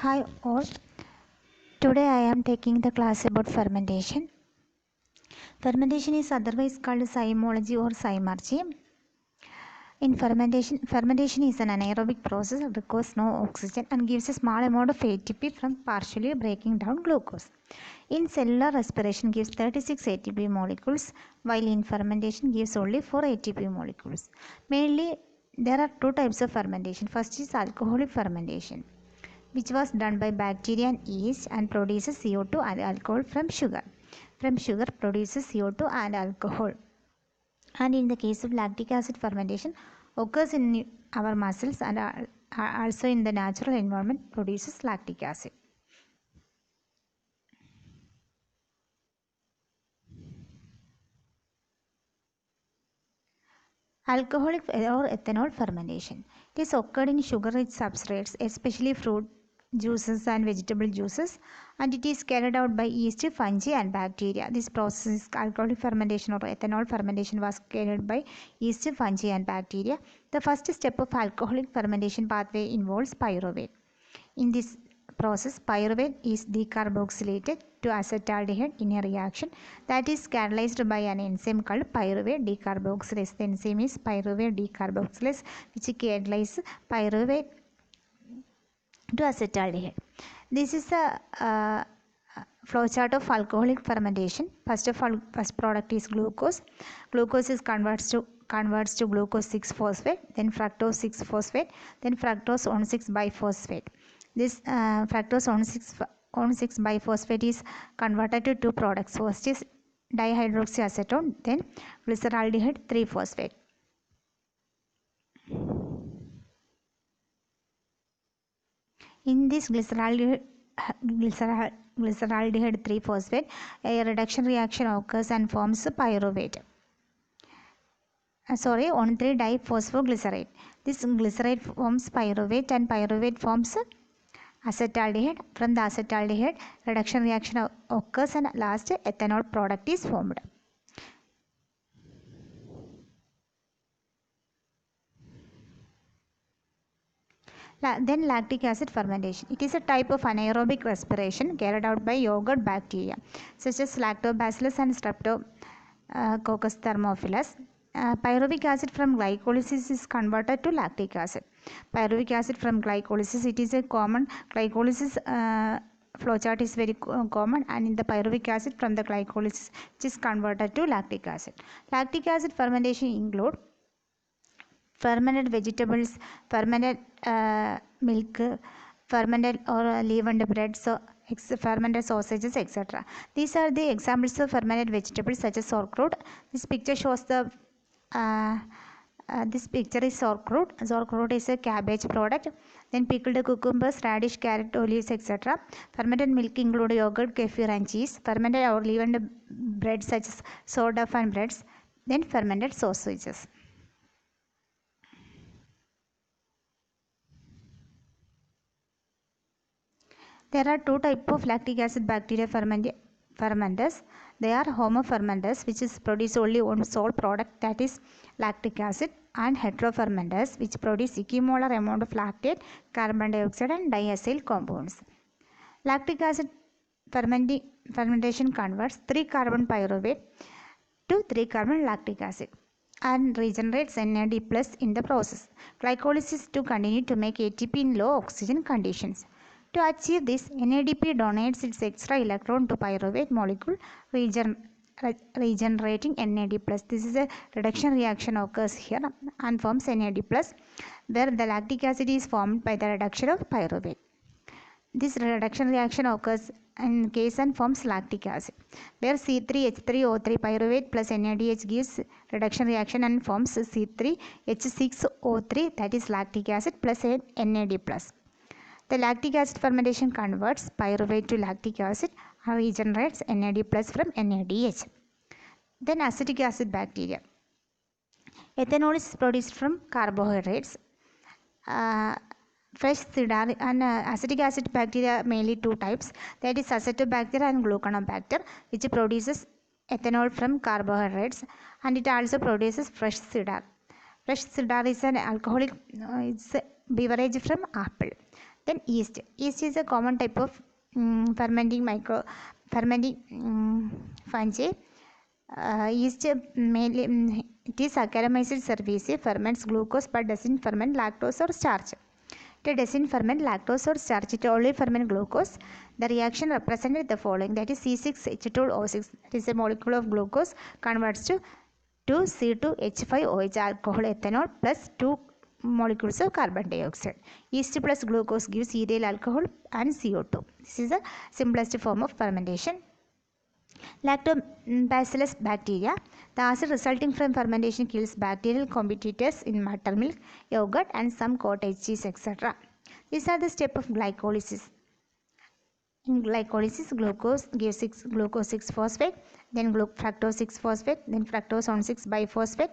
Hi all, today I am taking the class about fermentation. Fermentation is otherwise called zymology or zymergy. In fermentation is an anaerobic process that requires no oxygen and gives a small amount of ATP from partially breaking down glucose. In cellular respiration gives 36 ATP molecules, while in fermentation gives only 4 ATP molecules. Mainly there are two types of fermentation. First is alcoholic fermentation, which was done by bacteria and yeast and produces CO2 and alcohol from sugar. From sugar produces CO2 and alcohol. And in the case of lactic acid fermentation, occurs in our muscles and also in the natural environment produces lactic acid. Alcoholic or ethanol fermentation. It is occurred in sugar-rich substrates, especially fruit juices and vegetable juices, and it is carried out by yeast, fungi and bacteria. This process, alcoholic fermentation or ethanol fermentation, was carried by yeast, fungi and bacteria. The first step of alcoholic fermentation pathway involves pyruvate. In this process, pyruvate is decarboxylated to acetaldehyde in a reaction that is catalyzed by an enzyme called pyruvate decarboxylase. The enzyme is pyruvate decarboxylase, which catalyzes pyruvate to acetaldehyde. This is a flowchart of alcoholic fermentation. First product is glucose. Glucose is converts to glucose 6-phosphate, then fructose 6-phosphate, then fructose 1,6 biphosphate. This fructose 1,6 biphosphate is converted to two products. First is dihydroxyacetone, then glyceraldehyde 3-phosphate. In this glyceraldehyde 3-phosphate, a reduction reaction occurs and forms pyruvate. 1,3-diphosphoglycerate. This glycerate forms pyruvate and pyruvate forms acetaldehyde. From the acetaldehyde, reduction reaction occurs and last ethanol product is formed. Then lactic acid fermentation. It is a type of anaerobic respiration carried out by yogurt bacteria such as Lactobacillus and Streptococcus thermophilus. Pyruvic acid from glycolysis is converted to lactic acid. Pyruvic acid from glycolysis, it is a common glycolysis flowchart is very common, and in the pyruvic acid from the glycolysis which is converted to lactic acid. Lactic acid fermentation include fermented vegetables, fermented milk, fermented or leavened bread, fermented sausages, etc. These are the examples of fermented vegetables such as sauerkraut. This picture shows the this picture is sauerkraut. Sauerkraut is a cabbage product. Then pickled cucumbers, radish, carrot, olives, etc. Fermented milk include yogurt, kefir and cheese. Fermented or leavened bread such as sourdough and breads. Then fermented sausages. There are two types of lactic acid bacteria fermenters. They are homofermenters, which is produce only one sole product, that is lactic acid, and heterofermenters, which produce equimolar amount of lactate, carbon dioxide and diacyl compounds. Lactic acid fermentation converts 3-carbon pyruvate to 3-carbon lactic acid and regenerates NAD+ in the process. Glycolysis to continue to make ATP in low oxygen conditions. To achieve this, NADP donates its extra electron to pyruvate molecule, regenerating NAD+. This is a reduction reaction occurs here and forms NAD+, where the lactic acid is formed by the reduction of pyruvate. This reduction reaction occurs in case and forms lactic acid, where C3H3O3 pyruvate plus NADH gives reduction reaction and forms C3H6O3, that is lactic acid plus NAD+. The lactic acid fermentation converts pyruvate to lactic acid and regenerates NAD+ from NADH. Then acetic acid bacteria. Ethanol is produced from carbohydrates. Fresh cedar and acetic acid bacteria mainly two types, that is acetobacter and gluconobacter, which produces ethanol from carbohydrates, and it also produces fresh cedar. Fresh cedar is an alcoholic beverage from apple. Then yeast. Yeast is a common type of fermenting fungi. Yeast mainly it is acaramized surface, ferments glucose but doesn't ferment lactose or starch. It doesn't ferment lactose or starch, it only ferment glucose. The reaction represented the following, that is C6H12O6, that is a molecule of glucose converts to C2H5OH alcohol ethanol plus 2 molecules of carbon dioxide. Yeast plus glucose gives cereal alcohol and CO2. This is the simplest form of fermentation. Lactobacillus bacteria. The acid resulting from fermentation kills bacterial competitors in buttermilk, yogurt and some cottage cheese, etc. These are the steps of glycolysis. In glycolysis, glucose gives glucose 6-phosphate, then fructose 6-phosphate, then fructose on 6-biphosphate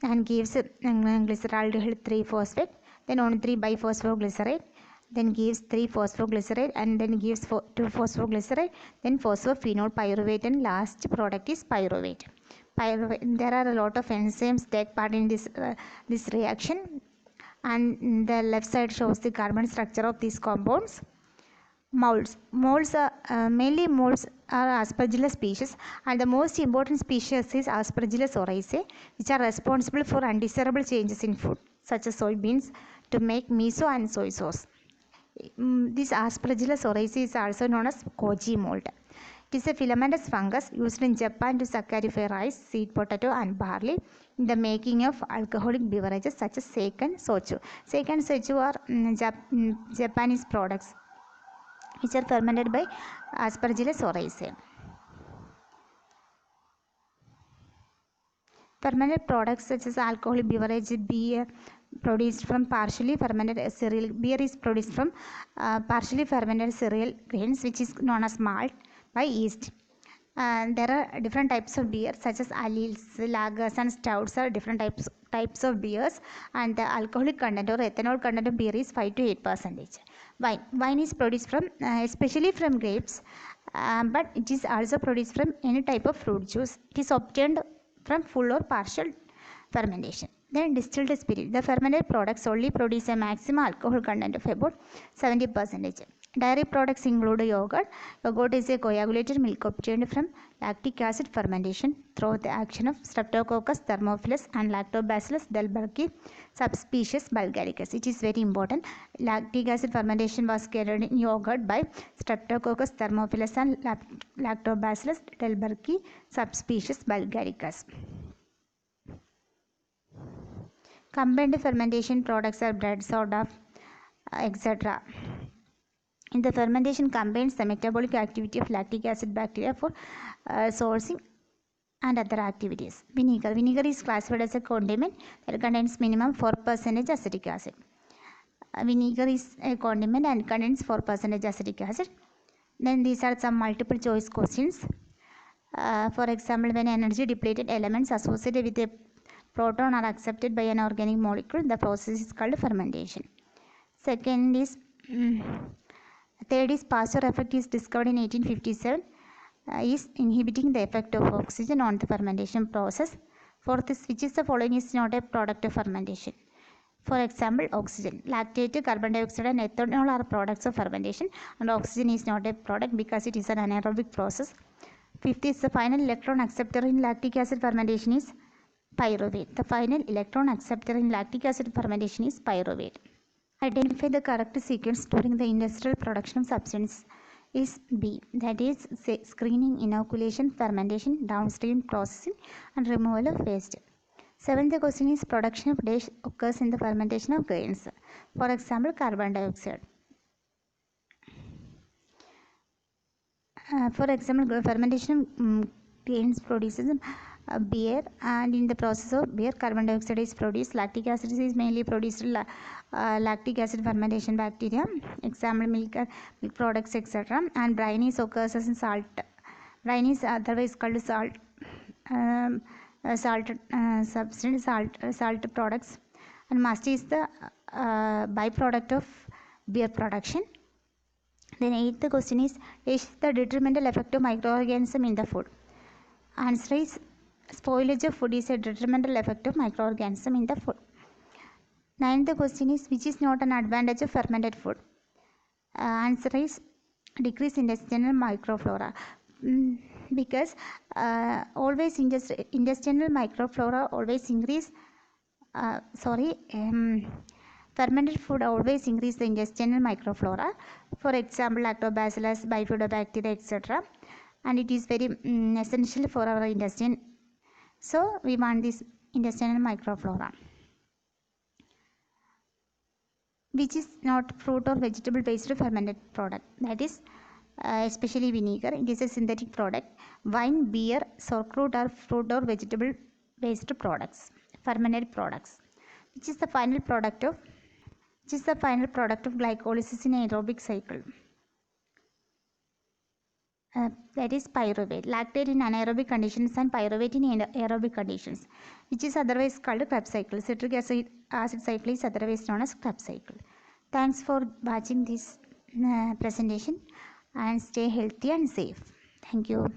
and gives glyceraldehyde 3-phosphate, then on 3-biphosphoglycerate, then gives 3-phosphoglycerate and then gives 2-phosphoglycerate, then phosphophenol pyruvate, and last product is pyruvate. There are a lot of enzymes take part in this reaction, and the left side shows the carbon structure of these compounds. Molds are mainly molds are Aspergillus species, and the most important species is Aspergillus oryzae, which are responsible for undesirable changes in food such as soybeans to make miso and soy sauce. This Aspergillus oryzae is also known as koji mold. It is a filamentous fungus used in Japan to saccharify rice, sweet potato and barley in the making of alcoholic beverages such as sake and soju. Sake and soju are Japanese products which are fermented by Aspergillus oryzae. Fermented products such as alcoholic beverage, beer produced from partially fermented cereal. Beer is produced from partially fermented cereal grains, which is known as malt, by yeast. There are different types of beer such as ales, lagers and stouts are different types of beers, and the alcoholic content or ethanol content of beer is 5 to 8%. Wine is produced from especially from grapes, but it is also produced from any type of fruit juice. It is obtained from full or partial fermentation. Then distilled spirit. The fermented products only produce a maximum alcohol content of about 70%. Dairy products include yogurt. Yogurt is a coagulated milk obtained from lactic acid fermentation through the action of Streptococcus thermophilus and Lactobacillus delbrueckii subspecies bulgaricus. It is very important. Lactic acid fermentation was carried in yogurt by Streptococcus thermophilus and Lactobacillus delbrueckii subspecies bulgaricus. Combined fermentation products are bread, soda, etc. In the fermentation combines the metabolic activity of lactic acid bacteria for sourcing and other activities. Vinegar. Vinegar is classified as a condiment that contains minimum 4% acetic acid. Vinegar is a condiment and contains 4% acetic acid. Then these are some multiple choice questions. For example, when energy depleted elements associated with a proton are accepted by an organic molecule, the process is called fermentation. Second is third is Pasteur effect is discovered in 1857, is inhibiting the effect of oxygen on the fermentation process. Fourth is which is the following is not a product of fermentation. For example, oxygen, lactate, carbon dioxide and ethanol are products of fermentation, and oxygen is not a product because it is an anaerobic process. Fifth is the final electron acceptor in lactic acid fermentation is pyruvate. The final electron acceptor in lactic acid fermentation is pyruvate. Identify the correct sequence during the industrial production of substance is B, that is screening, inoculation, fermentation, downstream processing and removal of waste. Seventh question is production of dash occurs in the fermentation of grains. For example, carbon dioxide. For example, fermentation of grains produces beer, and in the process of beer carbon dioxide is produced. Lactic acid is mainly produced lactic acid fermentation bacteria, example milk products, etc. And brine is occurs as in salt. Brine is otherwise called salt, substance, salt products, and must is the byproduct of beer production. Then eighth question is the detrimental effect of microorganism in the food. Answer is spoilage of food is a detrimental effect of microorganism in the food. Ninth question is which is not an advantage of fermented food. Answer is decrease intestinal microflora. Because always intestinal microflora always increase. Sorry. Fermented food always increase the intestinal microflora. For example, lactobacillus, bifidobacteria, etc. And it is very essential for our intestine. So we want this intestinal microflora. Which is not fruit or vegetable based fermented product, that is especially vinegar. It is a synthetic product. Wine, beer, sauerkraut are fruit or vegetable based products, fermented products. Which is the final product of glycolysis in aerobic cycle? That is pyruvate. Lactate in anaerobic conditions and pyruvate in aerobic conditions, which is otherwise called Krebs cycle. Citric acid cycle is otherwise known as Krebs cycle. Thanks for watching this presentation, and stay healthy and safe. Thank you.